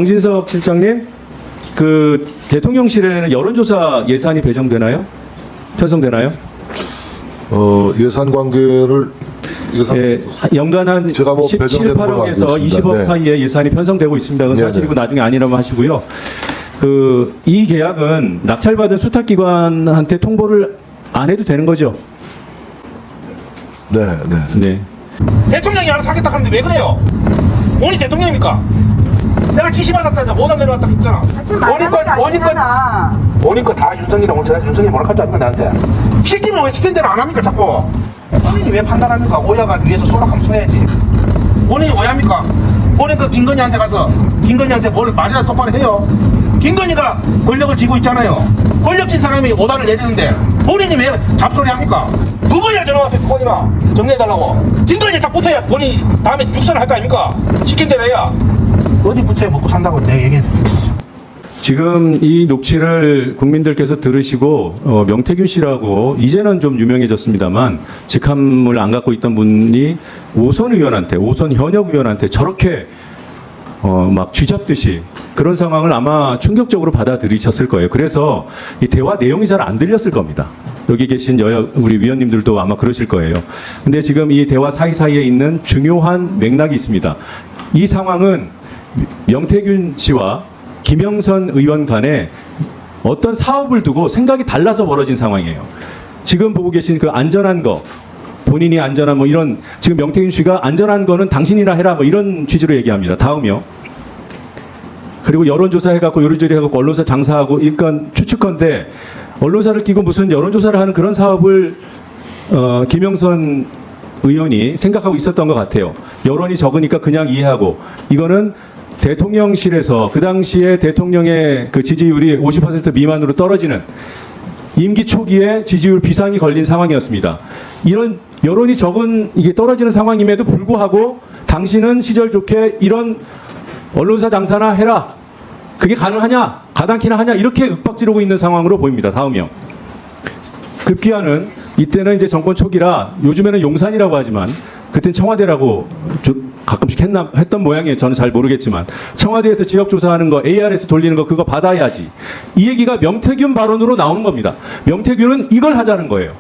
정진석 실장님, 그 대통령실에는 여론조사 예산이 배정되나요? 편성되나요? 예산 관계를 예, 연간 한 제가 뭐 17, 배정되는 걸로 알고 8억에서 있습니다. 20억 네. 사이에 예산이 편성되고 있습니다. 그건 네, 사실이고 네. 나중에 아니라면 하시고요. 이 계약은 낙찰받은 수탁기관한테 통보를 안 해도 되는 거죠? 네. 네. 대통령이 알아서 하겠다 하는데 왜 그래요? 원이 대통령입니까? 내가 지시받았다, 5단 내려왔다 했잖아. 원인거 다 윤석열이랑 원천해서 윤석열이 뭐라 하지 않나 나한테. 시키면 왜 시킨 대로 안 합니까 자꾸? 본인이 왜 판단합니까? 오야가 위에서 소락하면 써야지. 본인이 오야입니까? 본인 그 김건희한테 가서 김건희한테 뭘 말이라도 똑바로 해요. 김건희가 권력을 쥐고 있잖아요. 권력 진 사람이 오단을 내리는데 본인이 왜 잡소리 합니까? 누구야 전화 와서 권이나 정리해달라고. 김건희 딱 붙어야 본인이 다음에 육선을 할 거 아닙니까? 시킨 대로 해야. 어디 붙어야 먹고 산다고 내가 얘기해. 지금 이 녹취를 국민들께서 들으시고 명태균 씨라고 이제는 좀 유명해졌습니다만 직함을 안 갖고 있던 분이 오선 현역 의원한테 저렇게 막 쥐잡듯이 그런 상황을 아마 충격적으로 받아들이셨을 거예요. 그래서 이 대화 내용이 잘 안 들렸을 겁니다. 여기 계신 우리 위원님들도 아마 그러실 거예요. 근데 지금 이 대화 사이사이에 있는 중요한 맥락이 있습니다. 이 상황은 명태균 씨와 김영선 의원 간에 어떤 사업을 두고 생각이 달라서 벌어진 상황이에요. 지금 보고 계신 그 안전한 거, 본인이 안전한 뭐 이런, 지금 명태균 씨가 안전한 거는 당신이나 해라 뭐 이런 취지로 얘기합니다. 다음이요. 그리고 여론조사 해갖고 요리조리 해갖고 언론사 장사하고 이건 추측건데 언론사를 끼고 무슨 여론조사를 하는 그런 사업을 김영선 의원이 생각하고 있었던 것 같아요. 여론이 적으니까 그냥 이해하고, 이거는 대통령실에서 그 당시에 대통령의 그 지지율이 50% 미만으로 떨어지는 임기 초기에 지지율 비상이 걸린 상황이었습니다. 이런 여론이 적은 이게 떨어지는 상황임에도 불구하고 당신은 시절 좋게 이런 언론사 장사나 해라. 그게 가능하냐? 가당키나 하냐? 이렇게 윽박지르고 있는 상황으로 보입니다. 다음이요. 급기야는 이때는 이제 정권 초기라 요즘에는 용산이라고 하지만 그땐 청와대라고 가끔씩 했던 모양이에요. 저는 잘 모르겠지만 청와대에서 지역조사하는 거 ARS 돌리는 거 그거 받아야지. 이 얘기가 명태균 발언으로 나오는 겁니다. 명태균은 이걸 하자는 거예요.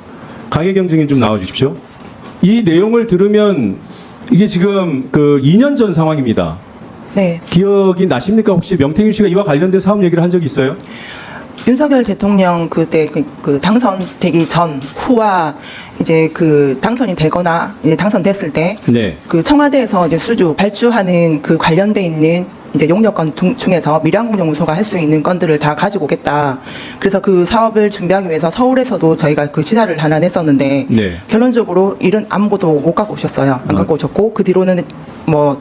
강혜경 증인 좀 나와주십시오. 이 내용을 들으면 이게 지금 그 2년 전 상황입니다. 네. 기억이 나십니까? 혹시 명태균 씨가 이와 관련된 사업 얘기를 한 적이 있어요? 윤석열 대통령 그때 그 당선되기 전 후와 이제 그 당선이 되거나 이제 당선됐을 때 네. 그 청와대에서 이제 발주하는 그 관련돼 있는 이제 용역건 중에서 밀양공연구소가 할 수 있는 건들을 다 가지고 오겠다. 그래서 그 사업을 준비하기 위해서 서울에서도 저희가 그 시사를 하나 냈었는데 네. 결론적으로 일은 아무것도 못 갖고 오셨어요. 안 갖고 오셨고 그 뒤로는 뭐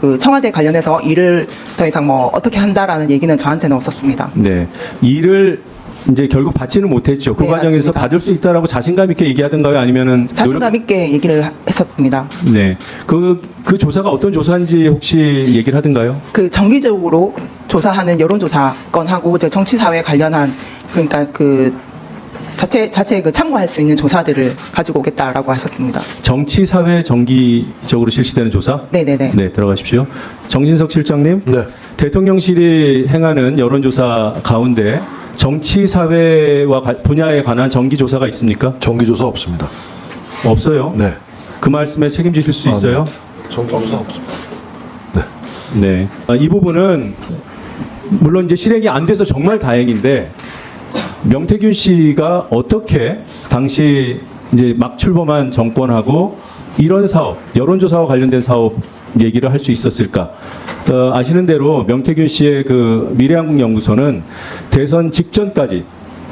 그 청와대 관련해서 일을 더 이상 뭐 어떻게 한다라는 얘기는 저한테는 없었습니다. 네. 일을 이제 결국 받지는 못했죠. 그 네, 과정에서 맞습니다. 받을 수 있다라고 자신감 있게 얘기하던가요? 아니면은 자신감 있게 얘기를 했었습니다. 네. 그 조사가 어떤 조사인지 혹시 얘기를 하던가요? 그 정기적으로 조사하는 여론조사 건하고 이제 정치사회 관련한 그러니까 그 자체 그 참고할 수 있는 조사들을 가지고 오겠다라고 하셨습니다. 정치 사회 정기적으로 실시되는 조사? 네네네. 네, 들어가십시오. 정진석 실장님. 네. 대통령실이 행하는 여론조사 가운데 정치 사회와 분야에 관한 정기 조사가 있습니까? 정기조사 없습니다. 없어요. 네. 그 말씀에 책임지실 수 있어요? 정기조사 없습니다. 네. 이 부분은 물론 이제 실행이 안 돼서 정말 다행인데 명태균 씨가 어떻게 당시 이제 막 출범한 정권하고 이런 사업, 여론조사와 관련된 사업 얘기를 할 수 있었을까? 아시는 대로 명태균 씨의 그 미래한국연구소는 대선 직전까지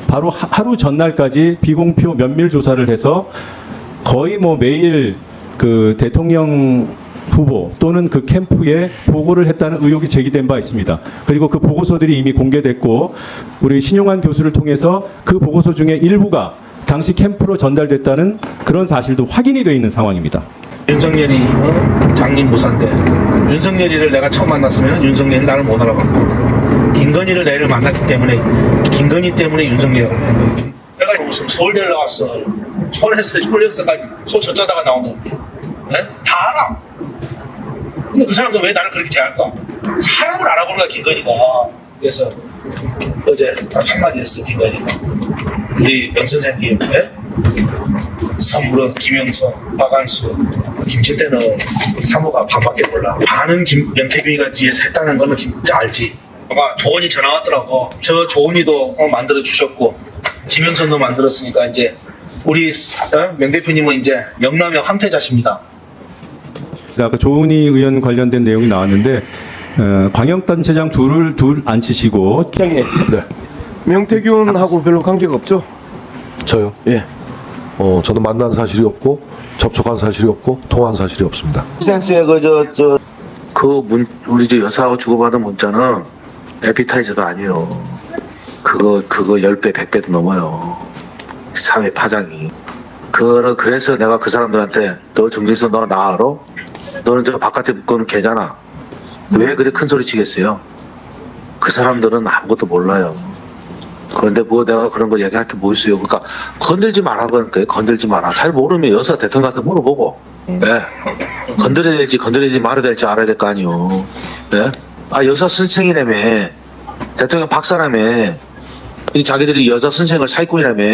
바로 하루 전날까지 비공표 면밀 조사를 해서 거의 뭐 매일 그 대통령 후보 또는 그 캠프에 보고를 했다는 의혹이 제기된 바 있습니다. 그리고 그 보고서들이 이미 공개됐고 우리 신용환 교수를 통해서 그 보고서 중에 일부가 당시 캠프로 전달됐다는 그런 사실도 확인이 되어 있는 상황입니다. 윤석열이 장님 무사인데 윤석열이를 내가 처음 만났으면 윤석열이 나를 못 알아봤고 김건희를 내일 만났기 때문에 김건희 때문에 윤석열이라고 했는데 내가 무슨 서울대를 나왔어. 서울에서 홀역서까지 저쩌다가 나온다는데 네? 다 알아. 근데 그 사람도 왜 나를 그렇게 대할까? 사람을 알아보는 거야, 김건희가. 그래서 어제 딱 한마디 했어, 김건희가. 우리 명 선생님, 예? 선물은 김영선, 박한수, 김치태는 사모가 반밖에 몰라. 반은 명태균이가 뒤에서 했다는 거는 알지. 아마 조은이 전화 왔더라고. 저 조은이도 만들어 주셨고 김영선도 만들었으니까 이제 우리 명 대표님은 이제 영남의 황태자십니다. 아까 조은희 의원 관련된 내용이 나왔는데 광역단체장 둘 앉히시고 장님, 네. 명태균하고 별로 관계가 없죠? 저요? 예. 저는 만난 사실이 없고 접촉한 사실이 없고 통화한 사실이 없습니다. 센스의 우리 저 여사하고 주고받은 문자는 에피타이저도 아니에요. 그거 10배, 100배도 넘어요. 사회 파장이. 그래서 내가 그 사람들한테 너 정진석 너 나 알아? 너는 저 바깥에 묶어놓은 개잖아. 왜 그래 큰 소리 치겠어요? 그 사람들은 아무것도 몰라요. 그런데 뭐 내가 그런 거 얘기할 게 뭐 있어요. 그러니까 건들지 마라 그러니까 건들지 마라. 잘 모르면 여사 대통령한테 물어보고. 네. 건드려야 될지 건드리지 말아야 될지 알아야 될 거 아니요. 네? 아 여사 선생이라며. 대통령 박사라며. 이 자기들이 여사 선생을 사기꾼이라며.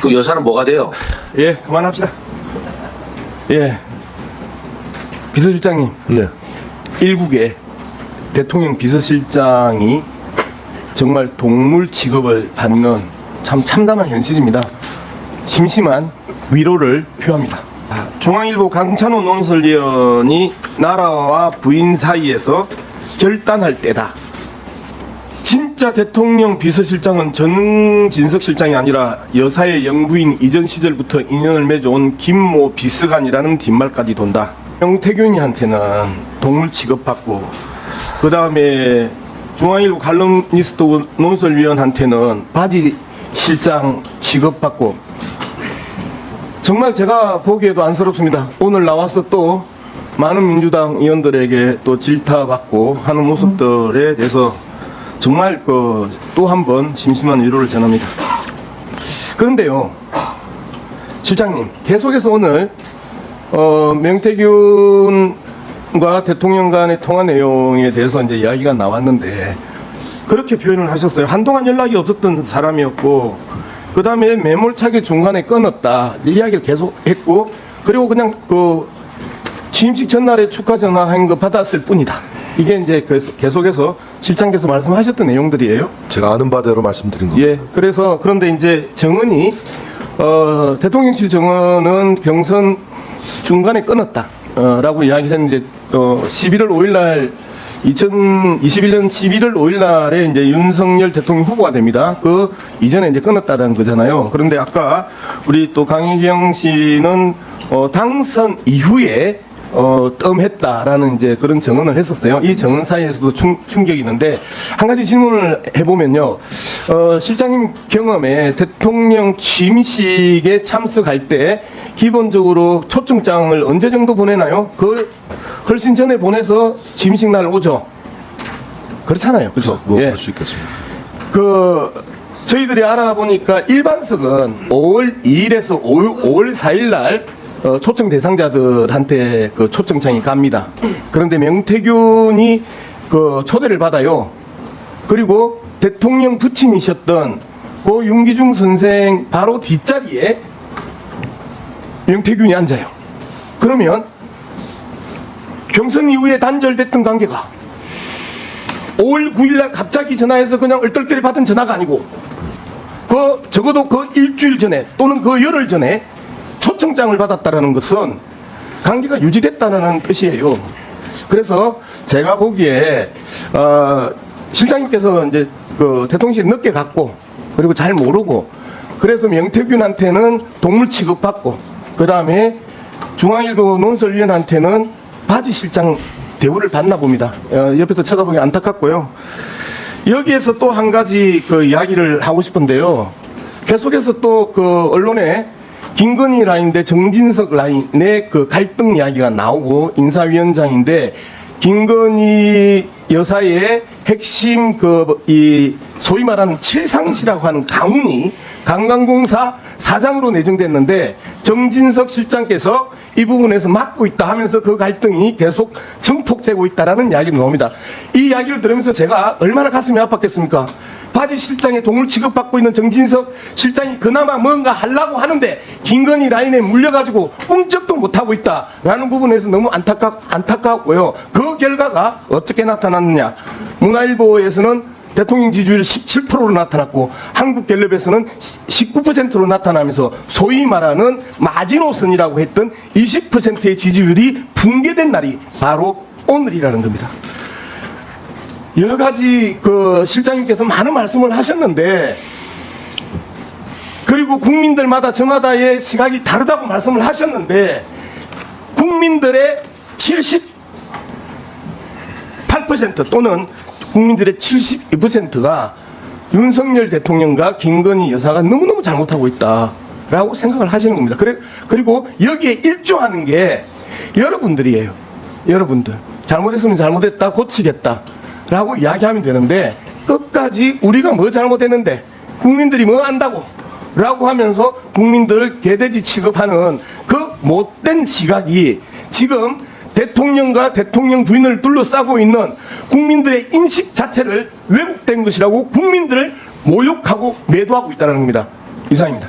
그 여사는 뭐가 돼요? 예, 그만합시다. 예. 비서실장님, 네. 일국의 대통령 비서실장이 정말 동물 취급을 받는 참 참담한 현실입니다. 심심한 위로를 표합니다. 중앙일보 강찬호 논설위원이 나라와 부인 사이에서 결단할 때다. 진짜 대통령 비서실장은 정진석 실장이 아니라 여사의 영부인 이전 시절부터 인연을 맺어온 김모 비서관이라는 뒷말까지 돈다. 명태균이한테는 동물 취급받고 그 다음에 중앙일보 칼럼니스트 논설위원한테는 바지 실장 취급받고 정말 제가 보기에도 안쓰럽습니다. 오늘 나와서 또 많은 민주당 의원들에게 또 질타받고 하는 모습들에 대해서 정말 또 한 번 심심한 위로를 전합니다. 그런데요, 실장님 계속해서 오늘 명태균과 대통령 간의 통화 내용에 대해서 이제 이야기가 나왔는데 그렇게 표현을 하셨어요. 한동안 연락이 없었던 사람이었고 그 다음에 매몰차게 중간에 끊었다 이야기를 계속 했고 그리고 그냥 취임식 전날에 축하 전화한 거 받았을 뿐이다. 이게 이제 계속해서 실장께서 말씀하셨던 내용들이에요. 제가 아는 바대로 말씀드린 겁니다. 예. 그런데 이제 정은이 대통령실 정은은 경선 중간에 끊었다. 라고 이야기를 했는데 11월 5일 날 2021년 11월 5일 날에 이제 윤석열 대통령 후보가 됩니다. 그 이전에 이제 끊었다는 거잖아요. 그런데 아까 우리 또 강희경 씨는 당선 이후에 뜸했다라는 이제 그런 정언을 했었어요. 이 정언 사이에서도 충격이 있는데 한 가지 질문을 해보면요. 실장님 경험에 대통령 취임식에 참석할 때 기본적으로 초청장을 언제 정도 보내나요? 그 훨씬 전에 보내서 취임식 날 오죠. 그렇잖아요. 그렇죠? 그럴 수 있겠습니다. 저희들이 알아보니까 일반석은 5월 2일에서 5월 4일 날 초청 대상자들한테 그 초청장이 갑니다. 그런데 명태균이 그 초대를 받아요. 그리고 대통령 부친이셨던 고 윤기중 선생 바로 뒷자리에 명태균이 앉아요. 그러면 경선 이후에 단절됐던 관계가 5월 9일 날 갑자기 전화해서 그냥 얼떨결에 받은 전화가 아니고 적어도 그 일주일 전에 또는 그 열흘 전에 초청장을 받았다는 것은 관계가 유지됐다는 뜻이에요. 그래서 제가 보기에 실장님께서 이제 그 대통령실 늦게 갔고 그리고 잘 모르고 그래서 명태균한테는 동물 취급받고 그 다음에 중앙일보 논설위원한테는 바지 실장 대우를 받나 봅니다. 옆에서 쳐다보기 안타깝고요. 여기에서 또 한 가지 그 이야기를 하고 싶은데요. 계속해서 또 그 언론에 김건희 라인 대 정진석 라인의 그 갈등 이야기가 나오고 인사위원장인데 김건희 여사의 핵심 이 소위 말하는 칠상시라고 하는 강훈이 관광공사 사장으로 내정됐는데 정진석 실장께서 이 부분에서 막고 있다 하면서 그 갈등이 계속 증폭되고 있다라는 이야기가 나옵니다. 이 이야기를 들으면서 제가 얼마나 가슴이 아팠겠습니까? 바지 실장에 동물 취급받고 있는 정진석 실장이 그나마 뭔가 하려고 하는데 김건희 라인에 물려가지고 꿈쩍도 못하고 있다라는 부분에서 너무 안타깝고요. 그 결과가 어떻게 나타났느냐. 문화일보에서는 대통령 지지율 17%로 나타났고 한국갤럽에서는 19%로 나타나면서 소위 말하는 마지노선이라고 했던 20%의 지지율이 붕괴된 날이 바로 오늘이라는 겁니다. 여러 가지 그 실장님께서 많은 말씀을 하셨는데, 그리고 국민들마다 저마다의 시각이 다르다고 말씀을 하셨는데, 국민들의 78% 또는 국민들의 72%가 윤석열 대통령과 김건희 여사가 너무너무 잘못하고 있다라고 생각을 하시는 겁니다. 그리고 여기에 일조하는 게 여러분들이에요. 여러분들. 잘못했으면 잘못했다, 고치겠다 라고 이야기하면 되는데, 끝까지 우리가 뭐 잘못했는데 국민들이 뭐 안다고 라고 하면서 국민들을 개돼지 취급하는 그 못된 시각이 지금 대통령과 대통령 부인을 둘러싸고 있는 국민들의 인식 자체를 왜곡된 것이라고 국민들을 모욕하고 매도하고 있다는 겁니다. 이상입니다.